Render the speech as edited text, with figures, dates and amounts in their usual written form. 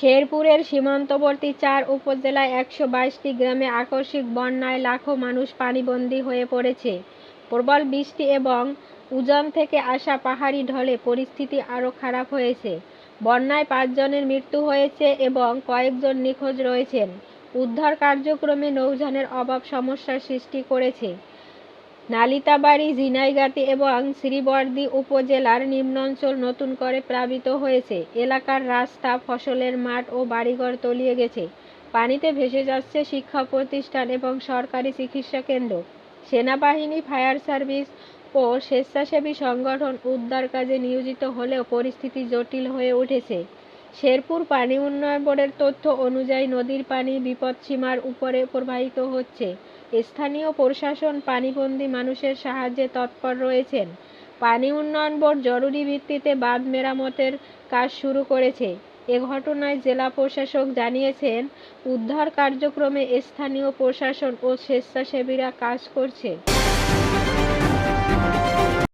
শেরপুরের সীমান্তবর্তী ৪ উপজেলায় ১২২টি গ্রামে আকস্মিক বন্যায় লাখো মানুষ পানিবন্দী হয়ে পড়েছে। প্রবল বৃষ্টি এবং উজান থেকে আসা পাহাড়ি ঢলে পরিস্থিতি আরও খারাপ হয়েছে। বন্যায় ৫ জনের মৃত্যু হয়েছে এবং কয়েকজন নিখোঁজ রয়েছেন। উদ্ধার কার্যক্রমে নৌযানের অভাব সমস্যার সৃষ্টি করেছে। নালিতাবাড়ী, ঝিনাইগাতি এবং শ্রীবরদী উপজেলার নিম্নাঞ্চল নতুন করে প্লাবিত হয়েছে। এলাকার রাস্তা, ফসলের মাঠ ও বাড়িঘর তলিয়ে গেছে। পানিতে ভেসে যাচ্ছে শিক্ষা প্রতিষ্ঠান এবং সরকারি চিকিৎসা কেন্দ্র। সেনাবাহিনী, ফায়ার সার্ভিস ও স্বেচ্ছাসেবী সংগঠন উদ্ধার কাজে নিয়োজিত হলেও পরিস্থিতি জটিল হয়ে উঠেছে। শেরপুর পানি উন্নয়ন বোর্ডের তথ্য অনুযায়ী নদীর পানি বিপদসীমার উপরে প্রবাহিত হচ্ছে। স্থানীয় প্রশাসন পানিবন্দী মানুষের সাহায্যে তৎপর রয়েছেন। পানি উন্নয়ন বোর্ড জরুরি ভিত্তিতে বাঁধ মেরামতের কাজ শুরু করেছে। এ ঘটনায় জেলা প্রশাসক জানিয়েছেন, উদ্ধার কার্যক্রমে স্থানীয় প্রশাসন ও স্বেচ্ছাসেবীরা কাজ করছে।